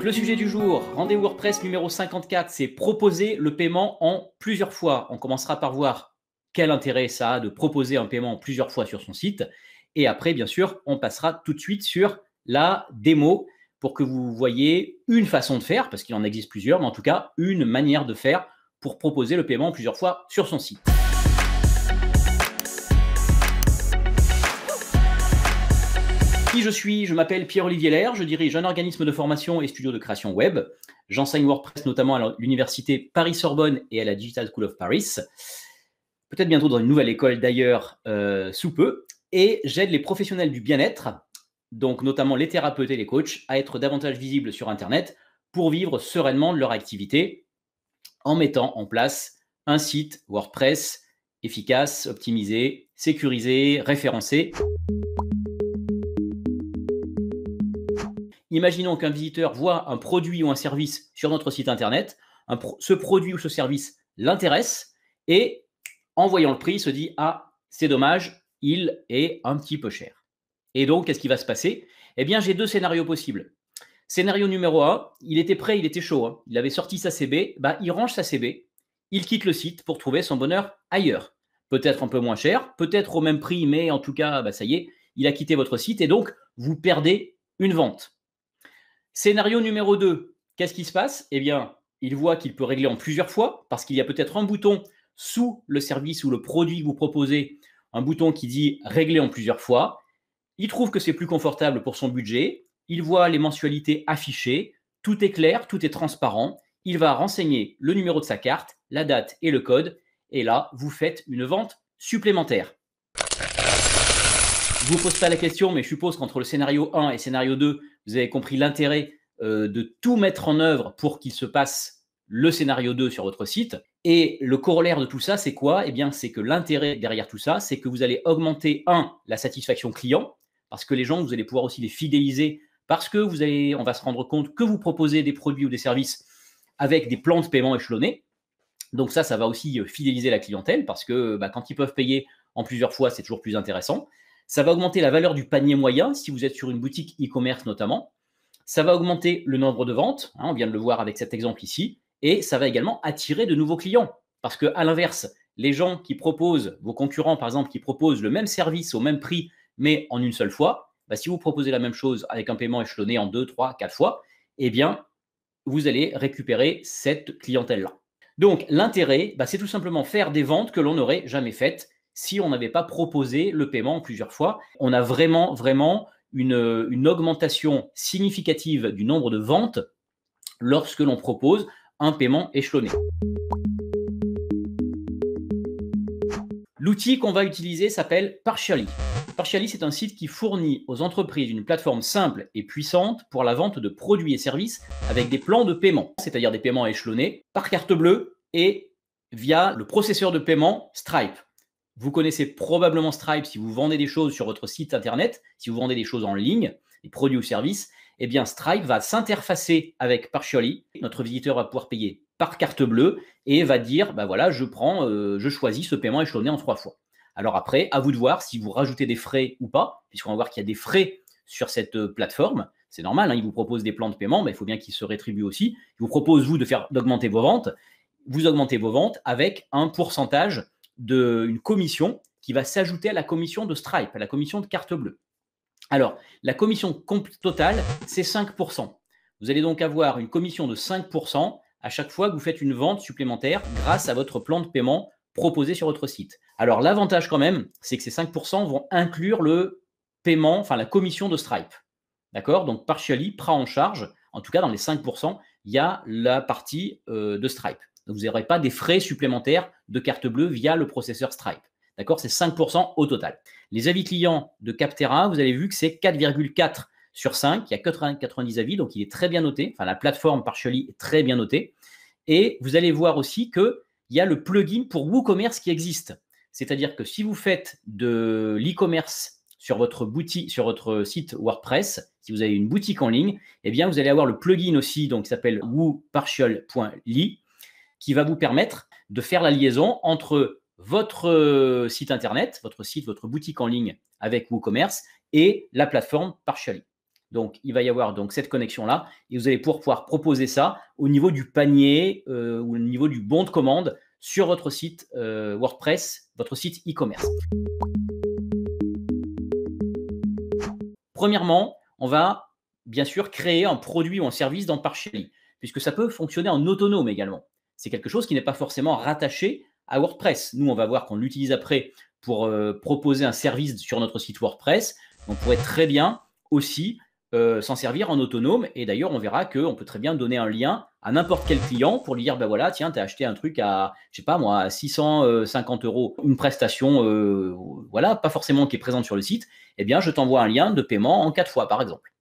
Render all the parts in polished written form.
Le sujet du jour, rendez-vous WordPress numéro 54, c'est proposer le paiement en plusieurs fois. On commencera par voir quel intérêt ça a de proposer un paiement en plusieurs fois sur son site. Et après, bien sûr, on passera tout de suite sur la démo pour que vous voyez une façon de faire, parce qu'il en existe plusieurs, mais en tout cas, une manière de faire pour proposer le paiement plusieurs fois sur son site. Qui je suis? Je m'appelle Pierre-Olivier Lair, je dirige un organisme de formation et studio de création web. J'enseigne WordPress notamment à l'université Paris-Sorbonne et à la Digital School of Paris. Peut-être bientôt dans une nouvelle école d'ailleurs, sous peu. Et j'aide les professionnels du bien-être, donc notamment les thérapeutes et les coachs, à être davantage visibles sur Internet pour vivre sereinement de leur activité en mettant en place un site WordPress efficace, optimisé, sécurisé, référencé. Imaginons qu'un visiteur voit un produit ou un service sur notre site internet, ce produit ou ce service l'intéresse et en voyant le prix, il se dit « Ah, c'est dommage, il est un petit peu cher ». Et donc, qu'est-ce qui va se passer? Eh bien, j'ai deux scénarios possibles. Scénario numéro 1, il était prêt, il était chaud, hein. Il avait sorti sa CB, il range sa CB, il quitte le site pour trouver son bonheur ailleurs. Peut-être un peu moins cher, peut-être au même prix, mais en tout cas, ça y est, il a quitté votre site et donc, vous perdez une vente. Scénario numéro 2, qu'est-ce qui se passe? Eh bien, il voit qu'il peut régler en plusieurs fois parce qu'il y a peut-être un bouton sous le service ou le produit que vous proposez, un bouton qui dit « régler en plusieurs fois ». Il trouve que c'est plus confortable pour son budget, il voit les mensualités affichées, tout est clair, tout est transparent, il va renseigner le numéro de sa carte, la date et le code, et là, vous faites une vente supplémentaire. Je ne vous pose pas la question, mais je suppose qu'entre le scénario 1 et scénario 2, vous avez compris l'intérêt de tout mettre en œuvre pour qu'il se passe le scénario 2 sur votre site. Et le corollaire de tout ça, c'est quoi? Eh bien, c'est que l'intérêt derrière tout ça, c'est que vous allez augmenter, la satisfaction client, parce que les gens, vous allez pouvoir aussi les fidéliser, parce que on va se rendre compte que vous proposez des produits ou des services avec des plans de paiement échelonnés. Donc ça va aussi fidéliser la clientèle, parce que quand ils peuvent payer en plusieurs fois, c'est toujours plus intéressant. Ça va augmenter la valeur du panier moyen, si vous êtes sur une boutique e-commerce notamment. Ça va augmenter le nombre de ventes, on vient de le voir avec cet exemple ici, et ça va également attirer de nouveaux clients. Parce qu'à l'inverse, les gens qui proposent, vos concurrents par exemple, qui proposent le même service au même prix, mais en une seule fois, si vous proposez la même chose avec un paiement échelonné en 2, 3, 4 fois, eh bien, vous allez récupérer cette clientèle-là. Donc, l'intérêt, c'est tout simplement faire des ventes que l'on n'aurait jamais faites si on n'avait pas proposé le paiement en plusieurs fois. On a vraiment une augmentation significative du nombre de ventes lorsque l'on propose un paiement échelonné. L'outil qu'on va utiliser s'appelle Partially. Partially, c'est un site qui fournit aux entreprises une plateforme simple et puissante pour la vente de produits et services avec des plans de paiement, c'est-à-dire des paiements échelonnés par carte bleue et via le processeur de paiement Stripe. Vous connaissez probablement Stripe si vous vendez des choses sur votre site internet, si vous vendez des choses en ligne, des produits ou services, eh bien Stripe va s'interfacer avec Partially. Notre visiteur va pouvoir payer par carte bleue et va dire, voilà, je choisis ce paiement échelonné en 3 fois. Alors après, à vous de voir si vous rajoutez des frais ou pas, puisqu'on va voir qu'il y a des frais sur cette plateforme. C'est normal, il vous propose des plans de paiement, mais il faut bien qu'ils se rétribuent aussi. Il vous propose, vous, d'augmenter vos ventes. Vous augmentez vos ventes avec un pourcentage d'une commission qui va s'ajouter à la commission de Stripe, à la commission de carte bleue. Alors, la commission totale, c'est 5%. Vous allez donc avoir une commission de 5% à chaque fois que vous faites une vente supplémentaire grâce à votre plan de paiement proposé sur votre site. Alors, l'avantage quand même, c'est que ces 5% vont inclure le paiement, la commission de Stripe. D'accord? Donc, Partially prend en charge, en tout cas dans les 5%, il y a la partie de Stripe. Donc, vous n'aurez pas des frais supplémentaires de carte bleue via le processeur Stripe. D'accord? C'est 5% au total. Les avis clients de Capterra, vous avez vu que c'est 4,4 sur 5. Il y a 90 avis, donc il est très bien noté. La plateforme Partially est très bien notée. Et vous allez voir aussi qu'il y a le plugin pour WooCommerce qui existe. C'est-à-dire que si vous faites de l'e-commerce sur votre site WordPress, si vous avez une boutique en ligne, eh bien, vous allez avoir le plugin aussi donc, qui s'appelle woopartial.ly qui va vous permettre de faire la liaison entre votre site internet, votre boutique en ligne avec WooCommerce et la plateforme Partially. Donc, il va y avoir donc cette connexion-là et vous allez pouvoir proposer ça au niveau du panier ou au niveau du bon de commande sur votre site WordPress, votre site e-commerce. Premièrement, on va bien sûr créer un produit ou un service dans Partially, puisque ça peut fonctionner en autonome également. C'est quelque chose qui n'est pas forcément rattaché à WordPress. Nous, on va voir qu'on l'utilise après pour proposer un service sur notre site WordPress. On pourrait très bien aussi s'en servir en autonome. Et d'ailleurs, on verra qu'on peut très bien donner un lien à n'importe quel client pour lui dire, ben voilà, tiens, tu as acheté un truc à, je sais pas moi, à 650 €, une prestation, voilà, pas forcément qui est présente sur le site, eh bien, je t'envoie un lien de paiement en 4 fois, par exemple.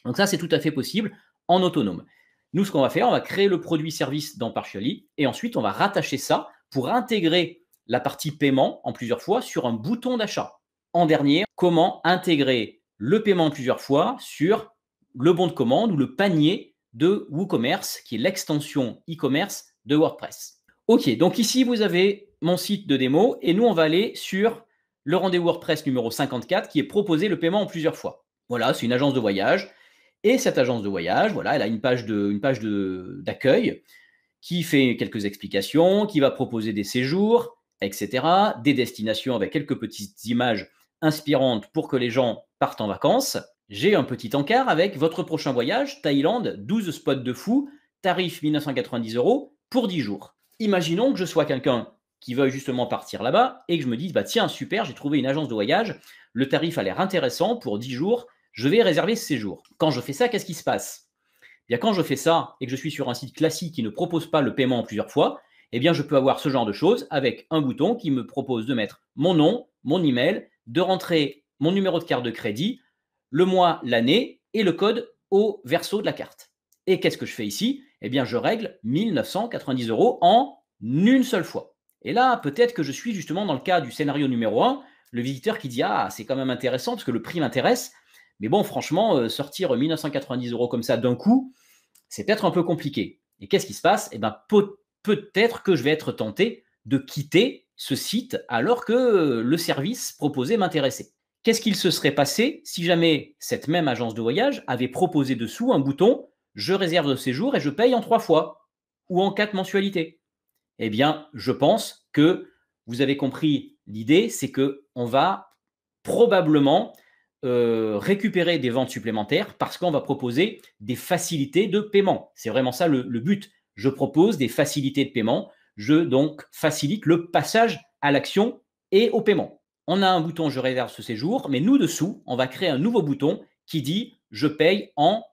Donc ça, c'est tout à fait possible en autonome. Nous, ce qu'on va faire, on va créer le produit-service dans Partially et ensuite, on va rattacher ça pour intégrer la partie paiement en plusieurs fois sur un bouton d'achat. En dernier, comment intégrer le paiement en plusieurs fois sur le bon de commande ou le panier de WooCommerce, qui est l'extension e-commerce de WordPress. Ok, donc ici, vous avez mon site de démo et nous, on va aller sur le rendez-vous WordPress numéro 54 qui est proposer le paiement en plusieurs fois. Voilà, c'est une agence de voyage. Et cette agence de voyage, voilà, elle a une page d'accueil qui fait quelques explications, qui va proposer des séjours, etc., des destinations avec quelques petites images inspirantes pour que les gens partent en vacances. J'ai un petit encart avec votre prochain voyage, Thaïlande, 12 spots de fou, tarif 1990 € pour 10 jours. Imaginons que je sois quelqu'un qui veuille justement partir là-bas et que je me dise, bah tiens, super, j'ai trouvé une agence de voyage, le tarif a l'air intéressant pour 10 jours, je vais réserver ce séjour. Quand je fais ça, qu'est-ce qui se passe? Bien, quand je fais ça et que je suis sur un site classique qui ne propose pas le paiement en plusieurs fois, eh bien, je peux avoir ce genre de choses avec un bouton qui me propose de mettre mon nom, mon email, de rentrer mon numéro de carte de crédit, le mois, l'année et le code au verso de la carte. Et qu'est-ce que je fais ici? Eh bien, je règle 1990 € en une seule fois. Et là, peut-être que je suis justement dans le cas du scénario numéro 1, le visiteur qui dit « Ah, c'est quand même intéressant parce que le prix m'intéresse. » Mais bon, franchement, sortir 1990 € comme ça d'un coup, c'est peut-être un peu compliqué. Et qu'est-ce qui se passe? Eh bien, peut-être que je vais être tenté de quitter ce site alors que le service proposé m'intéressait. Qu'est-ce qu'il se serait passé si jamais cette même agence de voyage avait proposé dessous un bouton « Je réserve le séjour et je paye en 3 fois » ou en 4 mensualités? Eh bien, je pense que vous avez compris l'idée, c'est qu'on va probablement récupérer des ventes supplémentaires parce qu'on va proposer des facilités de paiement. C'est vraiment ça le but. Je propose des facilités de paiement. Je donc facilite le passage à l'action et au paiement. On a un bouton « Je réserve ce séjour », mais nous, dessous, on va créer un nouveau bouton qui dit « Je paye en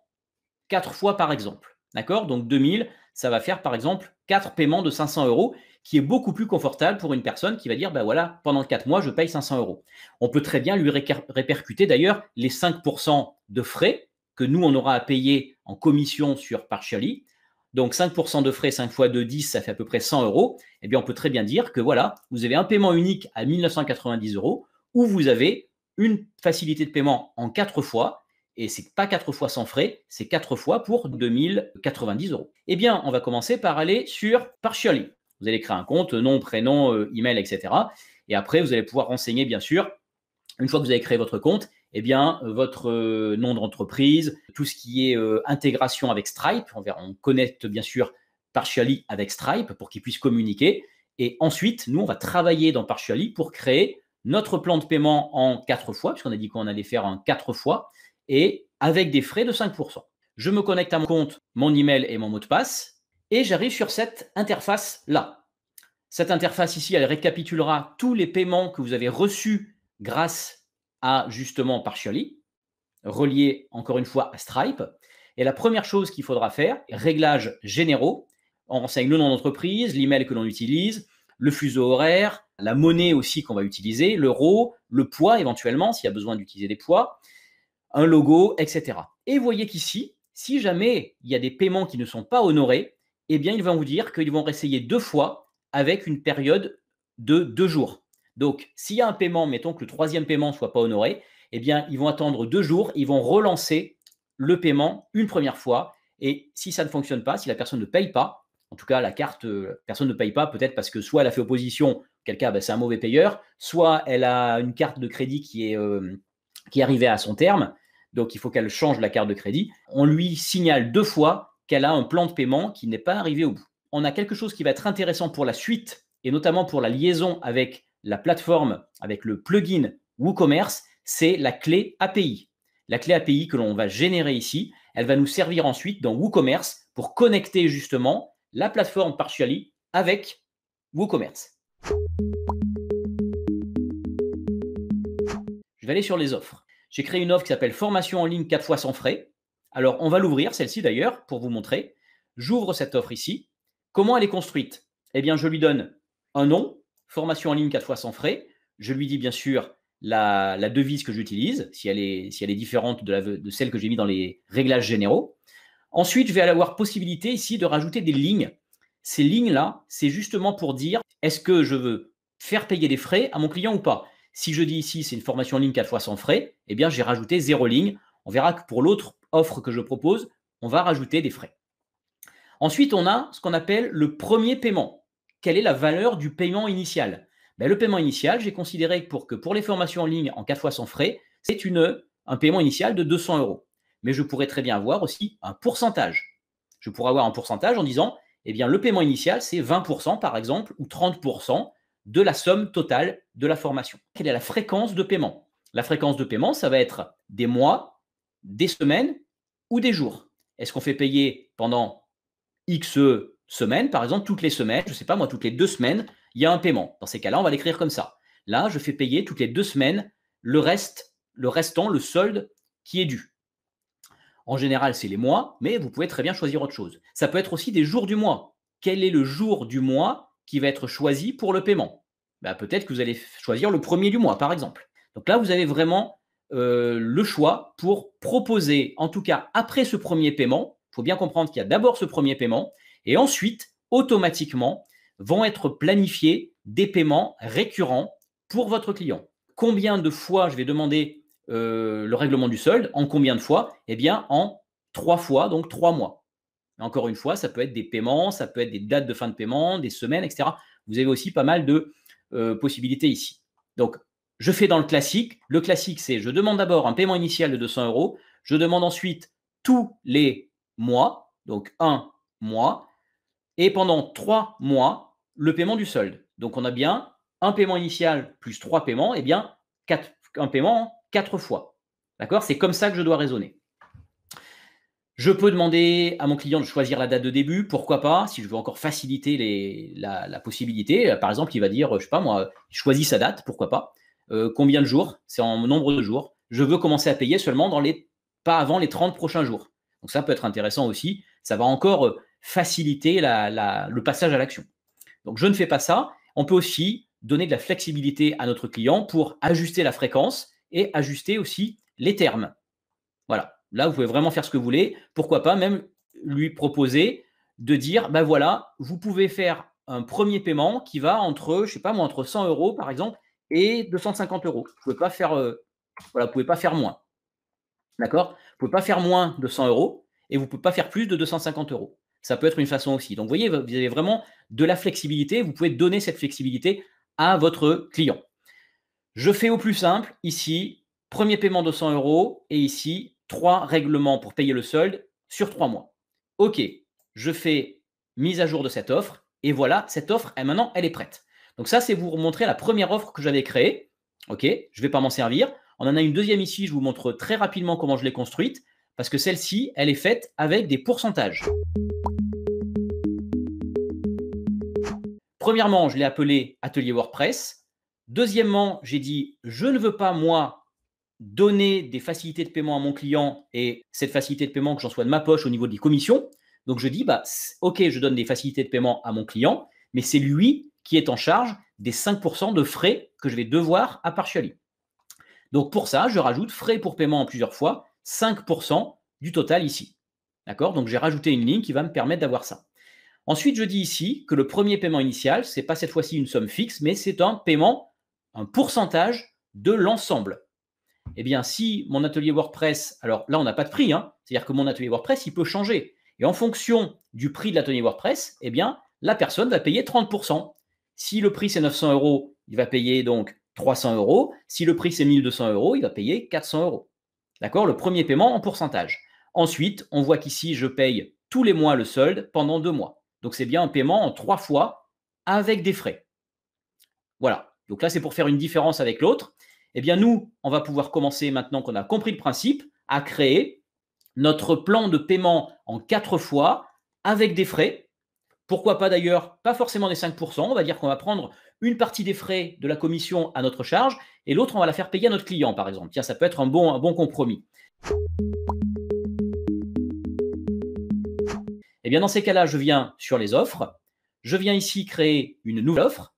4 fois par exemple ». D'accord? Donc 2000, ça va faire par exemple 4 paiements de 500 €, qui est beaucoup plus confortable pour une personne qui va dire, ben voilà, pendant 4 mois, je paye 500 €. On peut très bien lui répercuter d'ailleurs les 5% de frais que nous, on aura à payer en commission sur Partially. Donc 5% de frais, 5 fois 2, 10, ça fait à peu près 100 €. Eh bien, on peut très bien dire que voilà, vous avez un paiement unique à 1990 € où vous avez une facilité de paiement en 4 fois. Et ce n'est pas 4 fois sans frais, c'est 4 fois pour 2090 €. Eh bien, on va commencer par aller sur Partially. Vous allez créer un compte, nom, prénom, email, etc. Et après, vous allez pouvoir renseigner, bien sûr, une fois que vous avez créé votre compte, eh bien, votre nom d'entreprise, tout ce qui est intégration avec Stripe. On connecte, bien sûr, Partially avec Stripe pour qu'ils puissent communiquer. Et ensuite, nous, on va travailler dans Partially pour créer notre plan de paiement en 4 fois, puisqu'on a dit qu'on allait faire en 4 fois, et avec des frais de 5%. Je me connecte à mon compte, mon email et mon mot de passe, et j'arrive sur cette interface-là. Cette interface ici, elle récapitulera tous les paiements que vous avez reçus grâce à justement Partially, relié encore une fois à Stripe. Et la première chose qu'il faudra faire, réglages généraux, on renseigne le nom d'entreprise, l'email que l'on utilise, le fuseau horaire, la monnaie aussi qu'on va utiliser, l'euro, le poids éventuellement, s'il y a besoin d'utiliser des poids, un logo, etc. Et vous voyez qu'ici, si jamais il y a des paiements qui ne sont pas honorés, eh bien, ils vont vous dire qu'ils vont réessayer 2 fois avec une période de 2 jours. Donc, s'il y a un paiement, mettons que le 3e paiement ne soit pas honoré, eh bien, ils vont attendre 2 jours, ils vont relancer le paiement une première fois. Et si ça ne fonctionne pas, si la personne ne paye pas, en tout cas, la carte, personne ne paye pas, peut-être parce que soit elle a fait opposition, quel cas, c'est un mauvais payeur, soit elle a une carte de crédit qui est arrivée à son terme. Donc, il faut qu'elle change la carte de crédit. On lui signale 2 fois qu'elle a un plan de paiement qui n'est pas arrivé au bout. On a quelque chose qui va être intéressant pour la suite et notamment pour la liaison avec la plateforme, avec le plugin WooCommerce, c'est la clé API. La clé API que l'on va générer ici, elle va nous servir ensuite dans WooCommerce pour connecter justement la plateforme Partially avec WooCommerce. Je vais aller sur les offres. J'ai créé une offre qui s'appelle formation en ligne 4 fois sans frais. Alors, on va l'ouvrir, celle-ci d'ailleurs, pour vous montrer. J'ouvre cette offre ici. Comment elle est construite? Eh bien, je lui donne un nom, formation en ligne 4 fois sans frais. Je lui dis bien sûr la devise que j'utilise, si elle est différente de celle que j'ai mis dans les réglages généraux. Ensuite, je vais avoir possibilité ici de rajouter des lignes. Ces lignes-là, c'est justement pour dire est-ce que je veux faire payer des frais à mon client ou pas. Si je dis ici c'est une formation en ligne 4 fois sans frais, eh bien j'ai rajouté 0 ligne. On verra que pour l'autre offre que je propose, on va rajouter des frais. Ensuite, on a ce qu'on appelle le premier paiement. Quelle est la valeur du paiement initial? Le paiement initial, j'ai considéré que pour les formations en ligne en 4 fois sans frais, c'est un paiement initial de 200 €. Mais je pourrais très bien avoir aussi un pourcentage. Je pourrais avoir un pourcentage en disant, eh bien, le paiement initial, c'est 20% par exemple, ou 30% de la somme totale de la formation. Quelle est la fréquence de paiement? La fréquence de paiement, ça va être des mois, des semaines ou des jours. Est-ce qu'on fait payer pendant X semaines, par exemple, toutes les semaines, je ne sais pas moi, toutes les 2 semaines, il y a un paiement. Dans ces cas-là, on va l'écrire comme ça. Là, je fais payer toutes les 2 semaines le restant, le solde qui est dû. En général, c'est les mois, mais vous pouvez très bien choisir autre chose. Ça peut être aussi des jours du mois. Quel est le jour du mois qui va être choisi pour le paiement? Peut-être que vous allez choisir le premier du mois, par exemple. Donc là, vous avez vraiment le choix pour proposer, en tout cas après ce premier paiement, il faut bien comprendre qu'il y a d'abord ce premier paiement, et ensuite, automatiquement, vont être planifiés des paiements récurrents pour votre client. Combien de fois je vais demander le règlement du solde? En combien de fois? Eh bien, en 3 fois, donc 3 mois. Encore une fois, ça peut être des paiements, ça peut être des dates de fin de paiement, des semaines, etc. Vous avez aussi pas mal de possibilités ici. Donc, je fais dans le classique. Le classique, c'est je demande d'abord un paiement initial de 200 €. Je demande ensuite tous les mois, donc 1 mois. Et pendant 3 mois, le paiement du solde. Donc, on a bien un paiement initial plus 3 paiements, et bien un paiement 4 fois. D'accord? C'est comme ça que je dois raisonner. Je peux demander à mon client de choisir la date de début, pourquoi pas, si je veux encore faciliter la possibilité. Par exemple, il va dire, je ne sais pas moi, il choisit sa date, pourquoi pas. Combien de jours? C'est en nombre de jours. Je veux commencer à payer seulement pas avant les 30 prochains jours. Donc ça peut être intéressant aussi. Ça va encore faciliter le passage à l'action. Donc je ne fais pas ça. On peut aussi donner de la flexibilité à notre client pour ajuster la fréquence et ajuster aussi les termes. Voilà. Là, vous pouvez vraiment faire ce que vous voulez. Pourquoi pas même lui proposer de dire, voilà, vous pouvez faire un premier paiement qui va entre, je sais pas moi, entre 100 € par exemple et 250 €. Vous pouvez pas faire, vous pouvez pas faire moins. D'accord? Vous pouvez pas faire moins de 100 € et vous pouvez pas faire plus de 250 €. Ça peut être une façon aussi. Donc, vous voyez, vous avez vraiment de la flexibilité. Vous pouvez donner cette flexibilité à votre client. Je fais au plus simple ici, premier paiement de 100 € et ici, 3 règlements pour payer le solde sur 3 mois. OK, je fais mise à jour de cette offre et voilà, cette offre, maintenant, elle est prête. Donc ça, c'est vous montrer la première offre que j'avais créée. OK, je ne vais pas m'en servir. On en a une deuxième ici, je vous montre très rapidement comment je l'ai construite parce que celle-ci, elle est faite avec des pourcentages. Premièrement, je l'ai appelé Atelier WordPress. Deuxièmement, j'ai dit, je ne veux pas, moi, donner des facilités de paiement à mon client et cette facilité de paiement que j'en sois de ma poche au niveau des commissions. Donc, je dis, OK, je donne des facilités de paiement à mon client, mais c'est lui qui est en charge des 5% de frais que je vais devoir à Partially. Donc, pour ça, je rajoute frais pour paiement en plusieurs fois, 5% du total ici. D'accord? Donc, j'ai rajouté une ligne qui va me permettre d'avoir ça. Ensuite, je dis ici que le premier paiement initial, ce n'est pas cette fois-ci une somme fixe, mais c'est un paiement, un pourcentage de l'ensemble. Eh bien, si mon atelier WordPress, alors là, on n'a pas de prix, c'est-à-dire que mon atelier WordPress, il peut changer. Et en fonction du prix de l'atelier WordPress, eh bien, la personne va payer 30%. Si le prix, c'est 900 €, il va payer donc 300 €. Si le prix, c'est 1200 €, il va payer 400 €. D'accord? Le premier paiement en pourcentage. Ensuite, on voit qu'ici, je paye tous les mois le solde pendant 2 mois. Donc, c'est bien un paiement en 3 fois avec des frais. Voilà. Donc là, c'est pour faire une différence avec l'autre. Eh bien, nous, on va pouvoir commencer, maintenant qu'on a compris le principe, à créer notre plan de paiement en 4 fois avec des frais. Pourquoi pas d'ailleurs, pas forcément des 5%. On va dire qu'on va prendre une partie des frais de la commission à notre charge et l'autre, on va la faire payer à notre client, par exemple. Tiens, ça peut être un bon compromis. Eh bien, dans ces cas-là, je viens sur les offres. Je viens ici créer une nouvelle offre.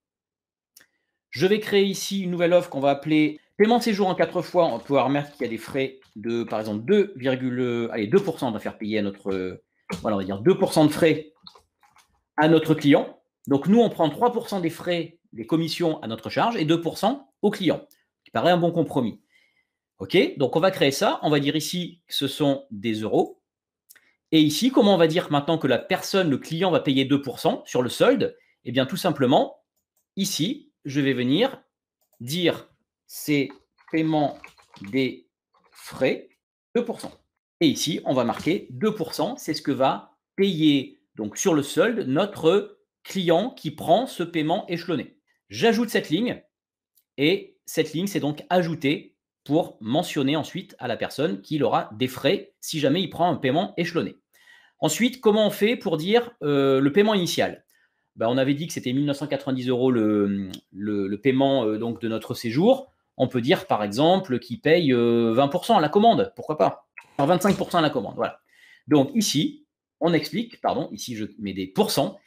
Je vais créer ici une nouvelle offre qu'on va appeler paiement de séjour en 4 fois. On va pouvoir remarquer qu'il y a des frais de, par exemple, 2%. On va faire payer à notre, voilà, on va dire 2% de frais à notre client. Donc, nous, on prend 3% des frais, des commissions à notre charge et 2% au client, qui paraît un bon compromis. OK, donc on va créer ça. On va dire ici que ce sont des euros. Et ici, comment on va dire maintenant que la personne, le client, va payer 2% sur le solde? Eh bien, tout simplement, ici, je vais venir dire c'est paiement des frais 2%. Et ici, on va marquer 2%, c'est ce que va payer donc sur le solde notre client qui prend ce paiement échelonné. J'ajoute cette ligne et cette ligne, c'est donc ajoutée pour mentionner ensuite à la personne qu'il aura des frais si jamais il prend un paiement échelonné. Ensuite, comment on fait pour dire le paiement initial? On avait dit que c'était 1 990 € le paiement donc de notre séjour. On peut dire par exemple qu'il paye 20% à la commande, pourquoi pas? Enfin, 25% à la commande, voilà. Donc ici, on explique, pardon, ici je mets des pourcents.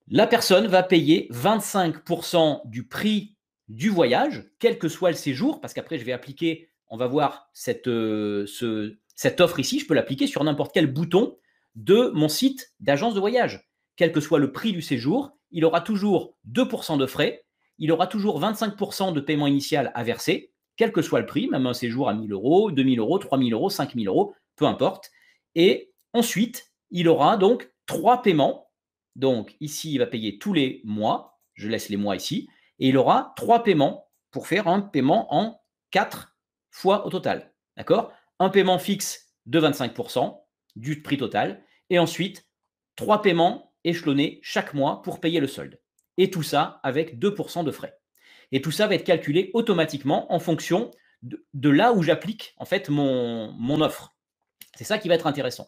La personne va payer 25% du prix du voyage, quel que soit le séjour, parce qu'après je vais appliquer, on va voir cette offre ici, je peux l'appliquer sur n'importe quel bouton de mon site d'agence de voyage. Quel que soit le prix du séjour, il aura toujours 2% de frais, il aura toujours 25% de paiement initial à verser, quel que soit le prix, même un séjour à 1 000 €, 2 000 €, 3 000 €, 5 000 €, peu importe. Et ensuite, il aura donc 3 paiements. Donc ici, il va payer tous les mois, je laisse les mois ici, et il aura 3 paiements pour faire un paiement en 4 fois au total. D'accord? Un paiement fixe de 25% du prix total, et ensuite 3 paiements échelonnés chaque mois pour payer le solde. Et tout ça avec 2% de frais. Et tout ça va être calculé automatiquement en fonction de là où j'applique en fait mon offre. C'est ça qui va être intéressant.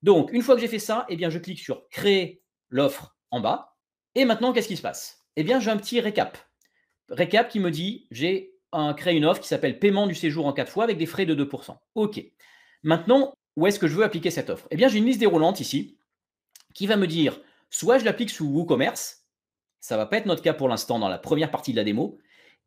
Donc, une fois que j'ai fait ça, eh bien, je clique sur créer l'offre en bas. Et maintenant, qu'est-ce qui se passe? Eh bien, j'ai un petit récap. Récap qui me dit, j'ai créé une offre qui s'appelle paiement du séjour en 4 fois avec des frais de 2%. OK. Maintenant, où est-ce que je veux appliquer cette offre? Eh bien, j'ai une liste déroulante ici qui va me dire, soit je l'applique sous WooCommerce, ça ne va pas être notre cas pour l'instant dans la première partie de la démo,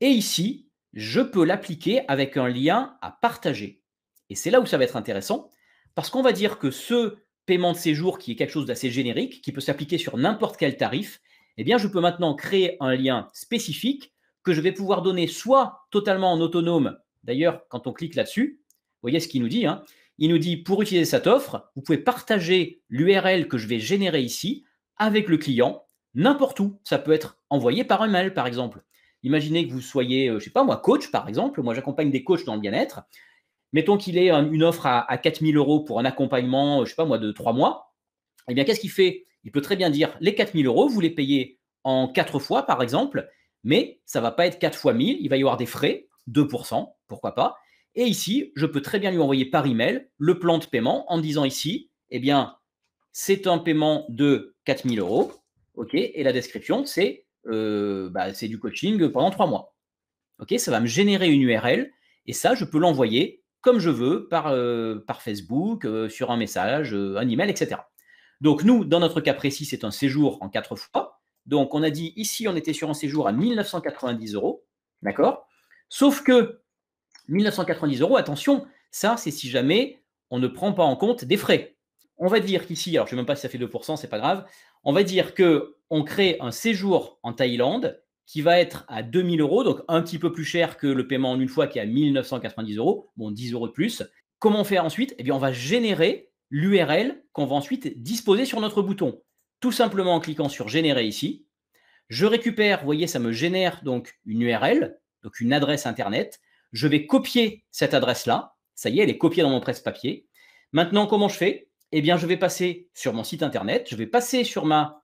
et ici, je peux l'appliquer avec un lien à partager. Et c'est là où ça va être intéressant, parce qu'on va dire que ce paiement de séjour, qui est quelque chose d'assez générique, qui peut s'appliquer sur n'importe quel tarif, eh bien, je peux maintenant créer un lien spécifique que je vais pouvoir donner soit totalement en autonome. D'ailleurs, quand on clique là-dessus, vous voyez ce qu'il nous dit, hein, il nous dit, pour utiliser cette offre, vous pouvez partager l'URL que je vais générer ici avec le client n'importe où. Ça peut être envoyé par un mail, par exemple. Imaginez que vous soyez, je ne sais pas moi, coach, par exemple. Moi, j'accompagne des coachs dans le bien-être. Mettons qu'il ait une offre à 4 000 € pour un accompagnement, je ne sais pas moi, de 3 mois. Eh bien, qu'est-ce qu'il fait? Il peut très bien dire, les 4 000 €, vous les payez en 4 fois, par exemple, mais ça ne va pas être 4 fois 1 000, il va y avoir des frais, 2%, pourquoi pas. Et ici, je peux très bien lui envoyer par email le plan de paiement en disant ici, eh bien, c'est un paiement de 4 000 €, ok, et la description, c'est du coaching pendant 3 mois. Ok, ça va me générer une URL, et ça, je peux l'envoyer comme je veux par Facebook, sur un message, un email, etc. Donc nous, dans notre cas précis, c'est un séjour en 4 fois. Donc on a dit ici, on était sur un séjour à 1 990 €, d'accord? Sauf que 1 990 €, attention, ça c'est si jamais on ne prend pas en compte des frais. On va dire qu'ici, alors je ne sais même pas si ça fait 2%, c'est pas grave, on va dire qu'on crée un séjour en Thaïlande qui va être à 2 000 €, donc un petit peu plus cher que le paiement en une fois qui est à 1 990 €, bon 10 € de plus. Comment on fait ensuite? Eh bien, on va générer l'URL qu'on va ensuite disposer sur notre bouton. Tout simplement en cliquant sur générer ici. Je récupère, vous voyez, ça me génère donc une URL, donc une adresse internet. Je vais copier cette adresse-là. Ça y est, elle est copiée dans mon presse-papier. Maintenant, comment je fais? Eh bien, je vais passer sur mon site internet, je vais passer sur ma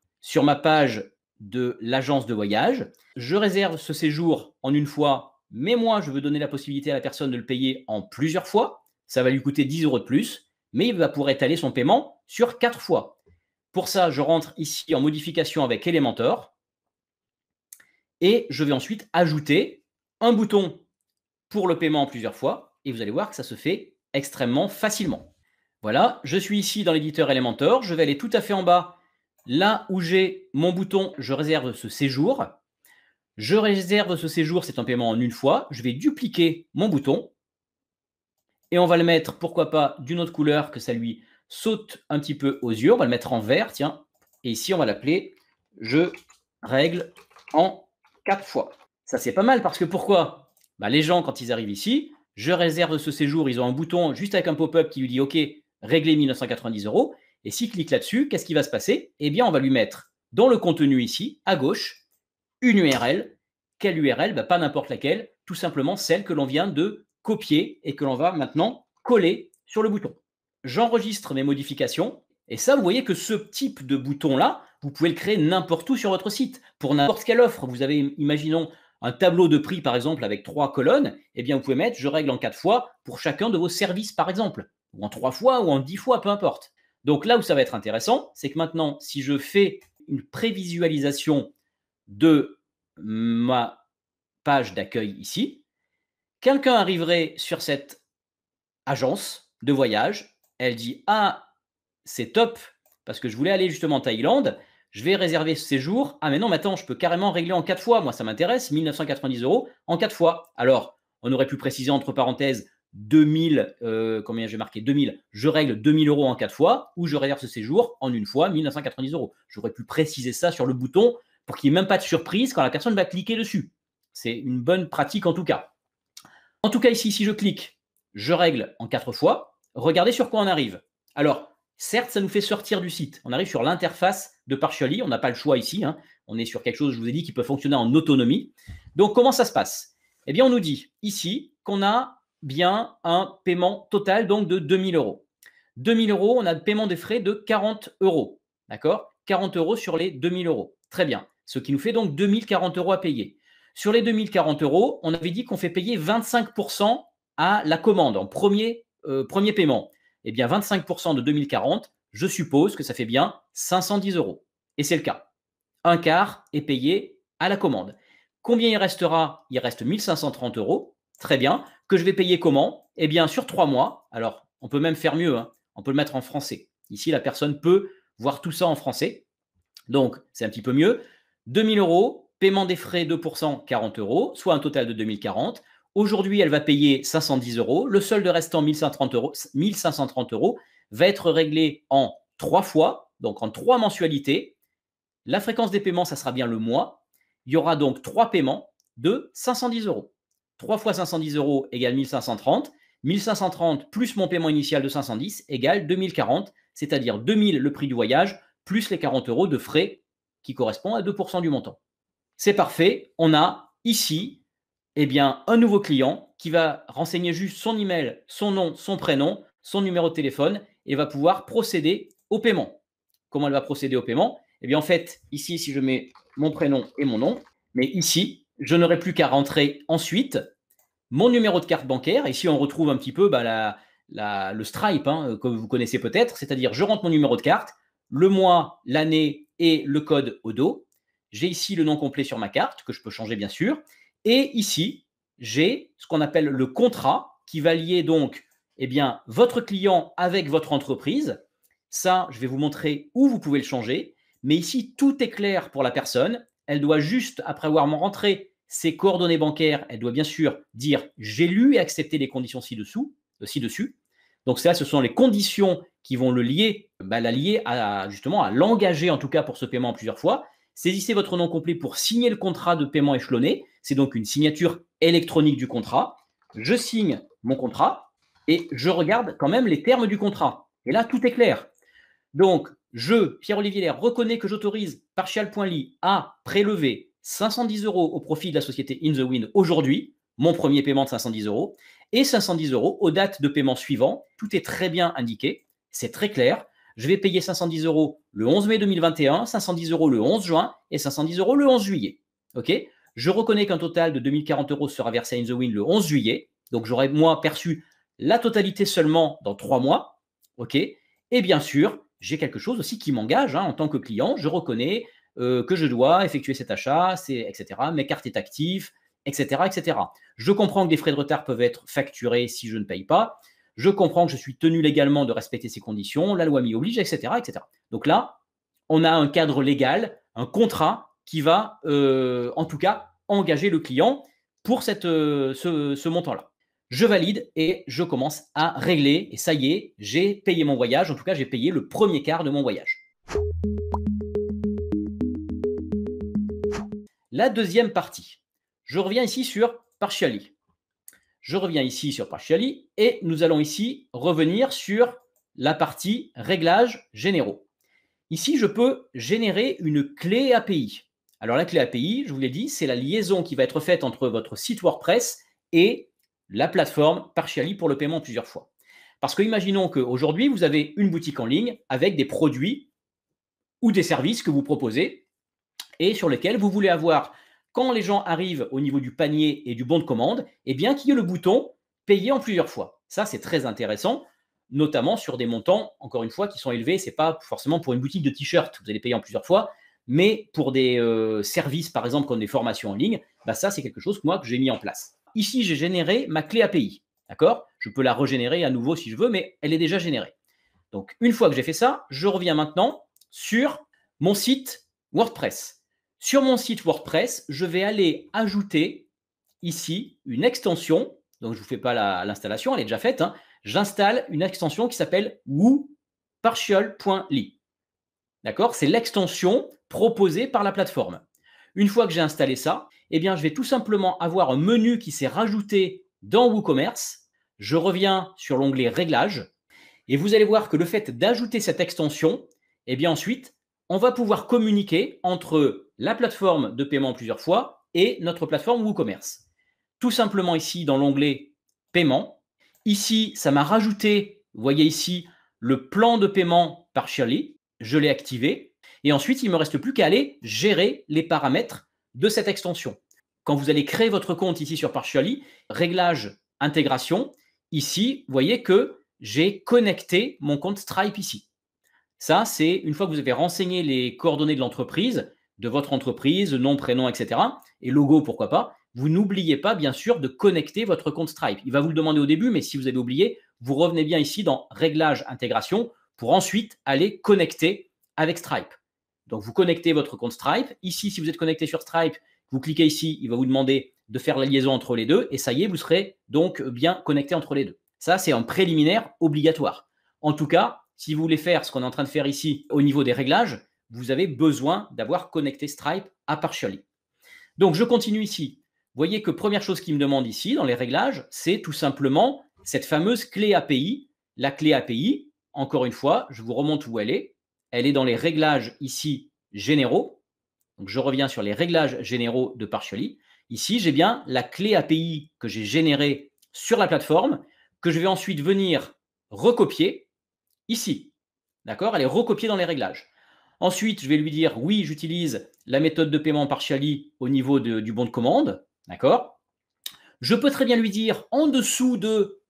page de l'agence de voyage. Je réserve ce séjour en une fois, mais moi, je veux donner la possibilité à la personne de le payer en plusieurs fois. Ça va lui coûter 10 € de plus, mais il va pouvoir étaler son paiement sur 4 fois. Pour ça, je rentre ici en modification avec Elementor et je vais ensuite ajouter un bouton pour le paiement en plusieurs fois et vous allez voir que ça se fait extrêmement facilement. Voilà, je suis ici dans l'éditeur Elementor, je vais aller tout à fait en bas, là où j'ai mon bouton « Je réserve ce séjour ». Je réserve ce séjour, c'est un paiement en une fois. Je vais dupliquer mon bouton et on va le mettre, pourquoi pas, d'une autre couleur que ça lui saute un petit peu aux yeux. On va le mettre en vert, tiens. Et ici, on va l'appeler « Je règle en 4 fois ». Ça, c'est pas mal parce que pourquoi? Les gens, quand ils arrivent ici, je réserve ce séjour, ils ont un bouton juste avec un pop-up qui lui dit « Ok, régler 1990 €. Et s'ils cliquent là-dessus, qu'est-ce qui va se passer? Eh bien, on va lui mettre dans le contenu ici, à gauche, une URL. Quelle URL? Pas n'importe laquelle, tout simplement celle que l'on vient de copier et que l'on va maintenant coller sur le bouton. J'enregistre mes modifications et ça, vous voyez que ce type de bouton-là, vous pouvez le créer n'importe où sur votre site. Pour n'importe quelle offre, vous avez, imaginons, un tableau de prix, par exemple, avec 3 colonnes, eh bien, vous pouvez mettre « Je règle en 4 fois » pour chacun de vos services, par exemple, ou en 3 fois, ou en 10 fois, peu importe. Donc là où ça va être intéressant, c'est que maintenant, si je fais une prévisualisation de ma page d'accueil ici, quelqu'un arriverait sur cette agence de voyage, elle dit « Ah, c'est top, parce que je voulais aller justement en Thaïlande, je vais réserver ce séjour. Ah mais non, maintenant, je peux carrément régler en 4 fois. Moi, ça m'intéresse, 1990 € en 4 fois. » Alors, on aurait pu préciser entre parenthèses 2000, combien j'ai marqué 2000, je règle 2000 € en 4 fois, ou je réserve ce séjour en une fois, 1990 €. J'aurais pu préciser ça sur le bouton pour qu'il n'y ait même pas de surprise quand la personne va cliquer dessus. C'est une bonne pratique en tout cas. En tout cas, ici, si je clique, je règle en 4 fois. Regardez sur quoi on arrive. Alors, certes, ça nous fait sortir du site. On arrive sur l'interface de Partially. On n'a pas le choix ici. On est sur quelque chose, je vous ai dit, qui peut fonctionner en autonomie. Donc, comment ça se passe? Eh bien, on nous dit ici qu'on a bien un paiement total donc de 2000 €. 2000 €, on a le paiement des frais de 40 €. D'accord? 40 € sur les 2000 €. Très bien. Ce qui nous fait donc 2040 € à payer. Sur les 2040 €, on avait dit qu'on fait payer 25 % à la commande en premier paiement. Eh bien, 25 % de 2040, je suppose que ça fait bien 510 €. Et c'est le cas. Un quart est payé à la commande. Combien il restera? Il reste 1530 €. Très bien. Que je vais payer comment? Eh bien, sur 3 mois. Alors, on peut même faire mieux. On peut le mettre en français. Ici, la personne peut voir tout ça en français. Donc, c'est un petit peu mieux. 2000 €, paiement des frais 2%, 40 €, soit un total de 2040. Aujourd'hui, elle va payer 510 €. Le solde restant 1530 € va être réglé en 3 fois, donc en 3 mensualités. La fréquence des paiements, ça sera bien le mois. Il y aura donc 3 paiements de 510 €. 3 fois 510 € égale 1530. 1530 plus mon paiement initial de 510 égale 2040, c'est-à-dire 2000 le prix du voyage plus les 40 € de frais qui correspondent à 2% du montant. C'est parfait. On a ici un nouveau client qui va renseigner juste son email, son nom, son prénom, son numéro de téléphone et va pouvoir procéder au paiement. Comment elle va procéder au paiement? Eh bien, en fait, ici, si je mets mon prénom et mon nom, mais ici, je n'aurai plus qu'à rentrer ensuite mon numéro de carte bancaire. Ici, on retrouve un petit peu le Stripe, que vous connaissez peut-être, c'est-à-dire je rentre mon numéro de carte, le mois, l'année et le code au dos. J'ai ici le nom complet sur ma carte, que je peux changer bien sûr. Et ici, j'ai ce qu'on appelle le contrat qui va lier donc votre client avec votre entreprise. Ça, je vais vous montrer où vous pouvez le changer. Mais ici, tout est clair pour la personne. Elle doit juste, après avoir rentré ses coordonnées bancaires, elle doit bien sûr dire « j'ai lu et accepté les conditions ci-dessus ». Donc ça, ce sont les conditions qui vont le lier, la lier à l'engager en tout cas pour ce paiement en plusieurs fois. Saisissez votre nom complet pour signer le contrat de paiement échelonné. C'est donc une signature électronique du contrat. Je signe mon contrat et je regarde quand même les termes du contrat. Et là, tout est clair. Donc, je, Pierre-Olivier Lair, reconnais que j'autorise Partial.ly à prélever 510 € au profit de la société In The Wind aujourd'hui. mon premier paiement de 510 euros et 510 euros aux dates de paiement suivant. Tout est très bien indiqué, c'est très clair. Je vais payer 510 euros le 11 mai 2021, 510 euros le 11 juin et 510 euros le 11 juillet. OK ? Je reconnais qu'un total de 2040 euros sera versé à In The Wind le 11 juillet. Donc, j'aurai, moi, perçu la totalité seulement dans 3 mois. OK ? Et bien sûr, j'ai quelque chose aussi qui m'engage en tant que client. Je reconnais que je dois effectuer cet achat, etc. Mes cartes est active, etc., etc. Je comprends que des frais de retard peuvent être facturés si je ne paye pas. Je comprends que je suis tenu légalement de respecter ces conditions. La loi m'y oblige, etc., etc. Donc là, on a un cadre légal, un contrat qui va, en tout cas, engager le client pour ce montant-là. Je valide et je commence à régler. Et ça y est, j'ai payé mon voyage. En tout cas, j'ai payé le premier quart de mon voyage. La deuxième partie. Je reviens ici sur Partially. Je reviens ici sur Partially et nous allons ici revenir sur la partie réglages généraux. Ici, je peux générer une clé API. Alors, la clé API, je vous l'ai dit, c'est la liaison qui va être faite entre votre site WordPress et la plateforme Partially pour le paiement plusieurs fois. Parce que imaginons qu'aujourd'hui, vous avez une boutique en ligne avec des produits ou des services que vous proposez et sur lesquels vous voulez avoir, quand les gens arrivent au niveau du panier et du bon de commande, eh bien, qu'il y ait le bouton payer en plusieurs fois. Ça, c'est très intéressant, notamment sur des montants, encore une fois, qui sont élevés. Ce n'est pas forcément pour une boutique de t-shirts, vous allez payer en plusieurs fois, mais pour des services, par exemple, comme des formations en ligne, ça, c'est quelque chose que j'ai mis en place. Ici, j'ai généré ma clé API. D'accord ? Je peux la régénérer à nouveau si je veux, mais elle est déjà générée. Donc, une fois que j'ai fait ça, je reviens maintenant sur mon site WordPress. Sur mon site WordPress, je vais aller ajouter ici une extension. Donc, je ne vous fais pas l'installation, elle est déjà faite. J'installe une extension qui s'appelle woopartial.ly. D'accord ? C'est l'extension proposée par la plateforme. Une fois que j'ai installé ça, eh bien, je vais tout simplement avoir un menu qui s'est rajouté dans WooCommerce. Je reviens sur l'onglet Réglages et vous allez voir que le fait d'ajouter cette extension, eh bien ensuite, on va pouvoir communiquer entre la plateforme de paiement plusieurs fois et notre plateforme WooCommerce. Tout simplement ici dans l'onglet Paiement. Ici, ça m'a rajouté, vous voyez ici, le plan de paiement Partially. Je l'ai activé. Et ensuite, il ne me reste plus qu'à aller gérer les paramètres de cette extension. Quand vous allez créer votre compte ici sur Partially, réglage, intégration, ici, vous voyez que j'ai connecté mon compte Stripe ici. Ça, c'est une fois que vous avez renseigné les coordonnées de l'entreprise, de votre entreprise, nom, prénom, etc. et logo, pourquoi pas, vous n'oubliez pas, bien sûr, de connecter votre compte Stripe. Il va vous le demander au début, mais si vous avez oublié, vous revenez bien ici dans Réglages, intégration, pour ensuite aller connecter avec Stripe. Donc, vous connectez votre compte Stripe. Ici, si vous êtes connecté sur Stripe, vous cliquez ici, il va vous demander de faire la liaison entre les deux, et ça y est, vous serez donc bien connecté entre les deux. Ça, c'est un préliminaire obligatoire. En tout cas, si vous voulez faire ce qu'on est en train de faire ici au niveau des réglages, vous avez besoin d'avoir connecté Stripe à Partially. Donc, je continue ici. Vous voyez que première chose qu'il me demande ici dans les réglages, c'est tout simplement cette fameuse clé API. La clé API, encore une fois, je vous remonte où elle est. Elle est dans les réglages ici généraux. Donc, je reviens sur les réglages généraux de Partially. Ici, j'ai bien la clé API que j'ai générée sur la plateforme, que je vais ensuite venir recopier ici. D'accord ? Elle est recopiée dans les réglages. Ensuite, je vais lui dire oui, j'utilise la méthode de paiement Partially au niveau du bon de commande. D'accord ? Je peux très bien lui dire en dessous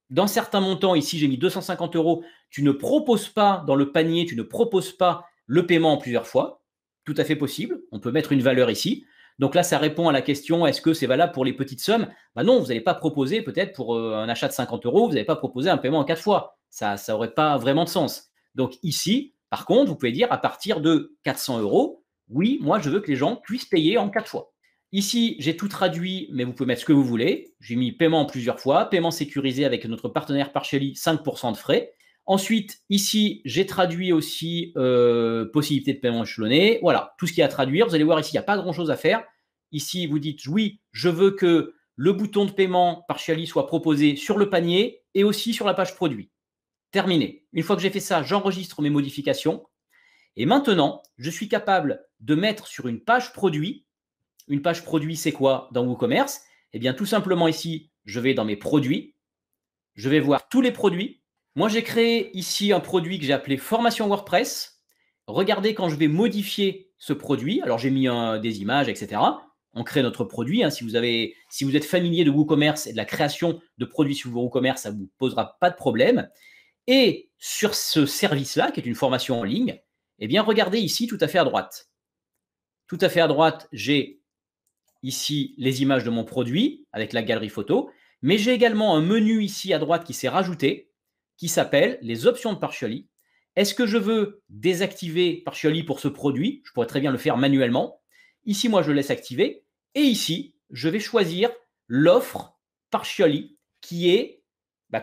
d'un certain montant, ici j'ai mis 250 euros, tu ne proposes pas dans le panier, tu ne proposes pas le paiement en plusieurs fois. Tout à fait possible. On peut mettre une valeur ici. Donc là, ça répond à la question, est-ce que c'est valable pour les petites sommes ? Non, vous n'allez pas proposer, peut-être pour un achat de 50 euros, vous n'allez pas proposer un paiement en 4 fois. Ça n'aurait pas vraiment de sens. Donc ici, par contre, vous pouvez dire à partir de 400 euros, oui, moi, je veux que les gens puissent payer en 4 fois. Ici, j'ai tout traduit, mais vous pouvez mettre ce que vous voulez. J'ai mis paiement en plusieurs fois, paiement sécurisé avec notre partenaire Partially, 5% de frais. Ensuite, ici, j'ai traduit aussi possibilité de paiement échelonné. Voilà, tout ce qu'il y a à traduire. Vous allez voir ici, il n'y a pas grand-chose à faire. Ici, vous dites oui, je veux que le bouton de paiement Partially soit proposé sur le panier et aussi sur la page produit. Terminé. Une fois que j'ai fait ça, j'enregistre mes modifications. Et maintenant, je suis capable de mettre sur une page produit. Une page produit, c'est quoi dans WooCommerce ? Eh bien, tout simplement ici, je vais dans mes produits. Je vais voir tous les produits. Moi, j'ai créé ici un produit que j'ai appelé formation WordPress. Regardez quand je vais modifier ce produit. Alors, j'ai mis des images, etc. On crée notre produit. Hein. Si vous êtes familier de WooCommerce et de la création de produits sur WooCommerce, ça ne vous posera pas de problème. Et sur ce service-là, qui est une formation en ligne, eh bien, regardez ici tout à fait à droite. Tout à fait à droite, j'ai ici les images de mon produit avec la galerie photo, mais j'ai également un menu ici à droite qui s'est rajouté, qui s'appelle les options de Partially. Est-ce que je veux désactiver Partially pour ce produit? Je pourrais très bien le faire manuellement. Ici, moi, je le laisse activer. Et ici, je vais choisir l'offre Partially qui est,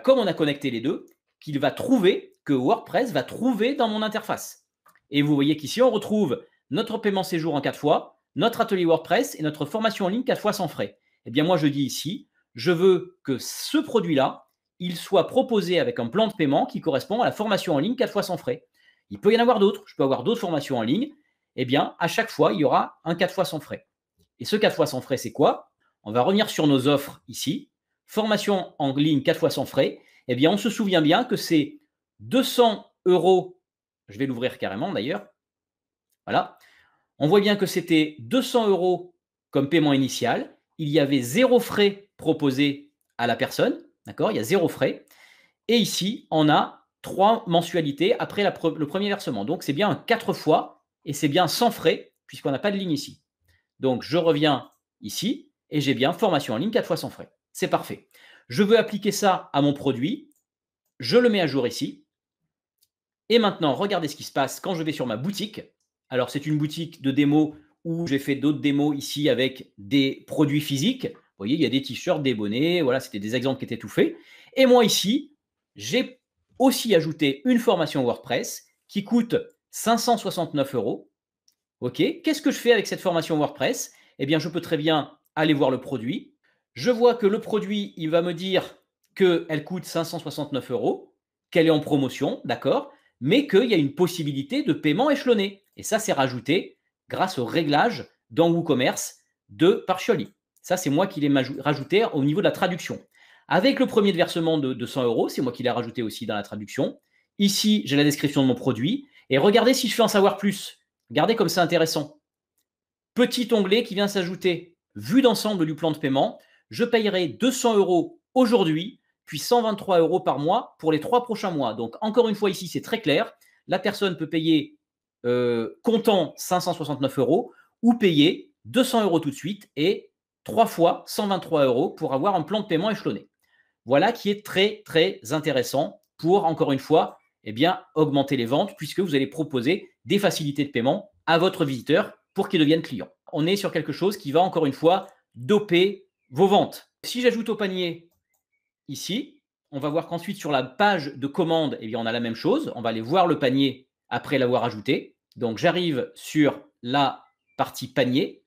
comme on a connecté les deux, qu'il va trouver, que WordPress va trouver dans mon interface. Et vous voyez qu'ici, on retrouve notre paiement séjour en 4 fois, notre atelier WordPress et notre formation en ligne 4 fois sans frais. Eh bien, moi, je dis ici, je veux que ce produit-là, il soit proposé avec un plan de paiement qui correspond à la formation en ligne 4 fois sans frais. Il peut y en avoir d'autres. Je peux avoir d'autres formations en ligne. Eh bien, à chaque fois, il y aura un 4 fois sans frais. Et ce 4 fois sans frais, c'est quoi? On va revenir sur nos offres ici. Formation en ligne 4 fois sans frais. Eh bien, on se souvient bien que c'est 200 €. Je vais l'ouvrir carrément d'ailleurs. Voilà. On voit bien que c'était 200 € comme paiement initial. Il y avait 0 frais proposés à la personne. D'accord? Il y a 0 frais. Et ici, on a 3 mensualités après le premier versement. Donc, c'est bien un 4 fois et c'est bien sans frais puisqu'on n'a pas de ligne ici. Donc, je reviens ici et j'ai bien formation en ligne 4 fois sans frais. C'est parfait. Je veux appliquer ça à mon produit. Je le mets à jour ici. Et maintenant, regardez ce qui se passe quand je vais sur ma boutique. Alors, c'est une boutique de démo où j'ai fait d'autres démos ici avec des produits physiques. Vous voyez, il y a des t-shirts, des bonnets. Voilà, c'était des exemples qui étaient tout faits. Et moi, ici, j'ai aussi ajouté une formation WordPress qui coûte 569 €. OK. Qu'est-ce que je fais avec cette formation WordPress? Eh bien, je peux très bien aller voir le produit. Je vois que le produit, il va me dire qu'elle coûte 569 €, qu'elle est en promotion, d'accord, mais qu'il y a une possibilité de paiement échelonné. Et ça, c'est rajouté grâce au réglage dans WooCommerce de Partially. Ça, c'est moi qui l'ai rajouté au niveau de la traduction. Avec le premier versement de 200 €, c'est moi qui l'ai rajouté aussi dans la traduction. Ici, j'ai la description de mon produit. Et regardez si je fais en savoir plus. Regardez comme c'est intéressant. Petit onglet qui vient s'ajouter. Vue d'ensemble du plan de paiement. Je payerai 200 € aujourd'hui, puis 123 € par mois pour les 3 prochains mois. Donc, encore une fois, ici, c'est très clair. La personne peut payer comptant 569 € ou payer 200 € tout de suite et 3 fois 123 € pour avoir un plan de paiement échelonné. Voilà qui est très, très intéressant pour, encore une fois, augmenter les ventes puisque vous allez proposer des facilités de paiement à votre visiteur pour qu'il devienne client. On est sur quelque chose qui va, encore une fois, doper vos ventes. Si j'ajoute au panier ici, on va voir qu'ensuite, sur la page de commande, on a la même chose. On va aller voir le panier après l'avoir ajouté. Donc, j'arrive sur la partie panier.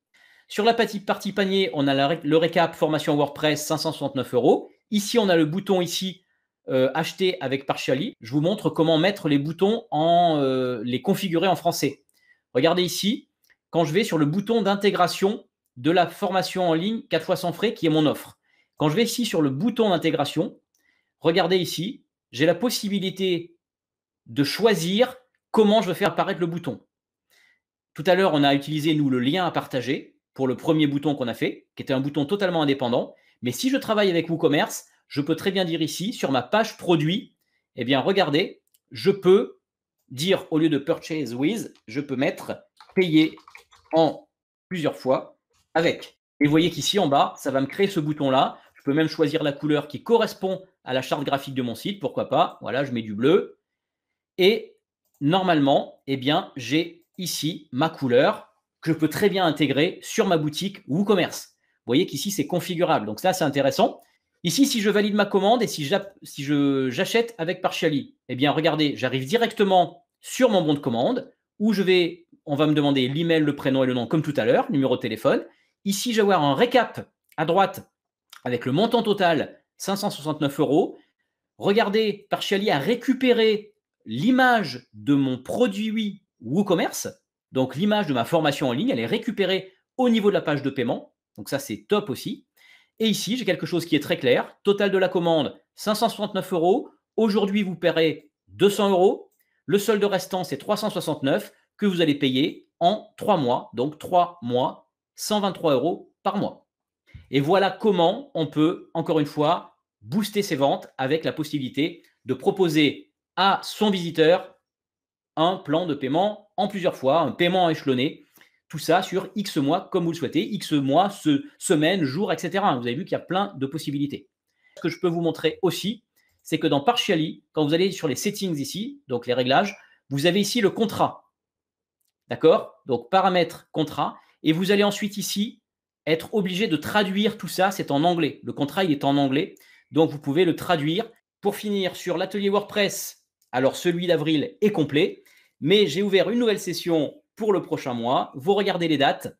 Sur la partie panier, on a le récap formation WordPress 569 €. Ici, on a le bouton ici acheter avec Partially. Je vous montre comment mettre les boutons les configurer en français. Regardez ici, quand je vais sur le bouton d'intégration de la formation en ligne 4 fois sans frais qui est mon offre. Quand je vais ici sur le bouton d'intégration, regardez ici, j'ai la possibilité de choisir comment je veux faire apparaître le bouton. Tout à l'heure, on a utilisé, nous, le lien à partager pour le premier bouton qu'on a fait, qui était un bouton totalement indépendant. Mais si je travaille avec WooCommerce, je peux très bien dire ici, sur ma page produit, regardez, je peux dire, au lieu de Purchase with, je peux mettre payer en plusieurs fois avec. Et vous voyez qu'ici, en bas, ça va me créer ce bouton-là. Je peux même choisir la couleur qui correspond à la charte graphique de mon site, pourquoi pas. Voilà, je mets du bleu. Et normalement, j'ai ici ma couleur que je peux très bien intégrer sur ma boutique WooCommerce. Vous voyez qu'ici, c'est configurable. Donc ça, c'est intéressant. Ici, si je valide ma commande et si j'achète avec Partially, regardez, j'arrive directement sur mon bon de commande où on va me demander l'email, le prénom et le nom comme tout à l'heure, numéro de téléphone. Ici, je vais avoir un récap à droite avec le montant total, 569 €. Regardez, Partially a récupéré l'image de mon produit WooCommerce, donc l'image de ma formation en ligne, elle est récupérée au niveau de la page de paiement. Donc ça, c'est top aussi. Et ici, j'ai quelque chose qui est très clair. Total de la commande, 569 €. Aujourd'hui, vous paierez 200 €. Le solde restant, c'est 369 que vous allez payer en 3 mois. Donc 3 mois, 123 € par mois. Et voilà comment on peut, encore une fois, booster ses ventes avec la possibilité de proposer à son visiteur un plan de paiement en plusieurs fois, un paiement échelonné. Tout ça sur X mois comme vous le souhaitez, X mois, semaines, jours, etc. Vous avez vu qu'il y a plein de possibilités. Ce que je peux vous montrer aussi, c'est que dans Partially, quand vous allez sur les settings ici, donc les réglages, vous avez ici le contrat. D'accord? Donc paramètres contrat. Et vous allez ensuite ici être obligé de traduire tout ça. C'est en anglais. Le contrat, il est en anglais. Donc vous pouvez le traduire. Pour finir, sur l'atelier WordPress, alors celui d'avril est complet. Mais j'ai ouvert une nouvelle session pour le prochain mois. Vous regardez les dates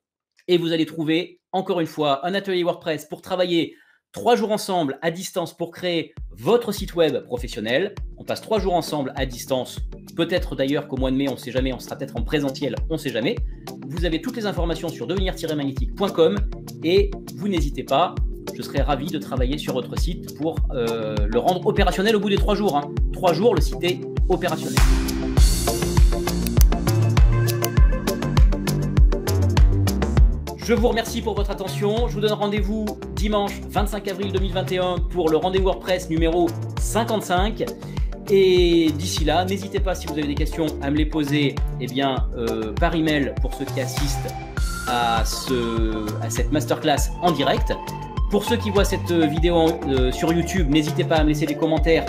et vous allez trouver, encore une fois, un atelier WordPress pour travailler 3 jours ensemble à distance pour créer votre site web professionnel. On passe 3 jours ensemble à distance. Peut-être d'ailleurs qu'au mois de mai, on ne sait jamais, on sera peut-être en présentiel, on ne sait jamais. Vous avez toutes les informations sur devenir-magnétique.com et vous n'hésitez pas. Je serai ravi de travailler sur votre site pour le rendre opérationnel au bout des 3 jours. 3 jours, le site est opérationnel. Je vous remercie pour votre attention. Je vous donne rendez-vous dimanche 25 avril 2021 pour le rendez-vous WordPress numéro 55. Et d'ici là, n'hésitez pas, si vous avez des questions, à me les poser par email pour ceux qui assistent à cette masterclass en direct. Pour ceux qui voient cette vidéo sur YouTube, n'hésitez pas à me laisser des commentaires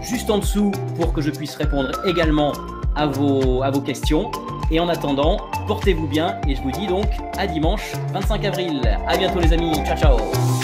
juste en dessous pour que je puisse répondre également à vos questions. Et en attendant, portez-vous bien et je vous dis donc à dimanche 25 avril. À bientôt les amis. Ciao, ciao.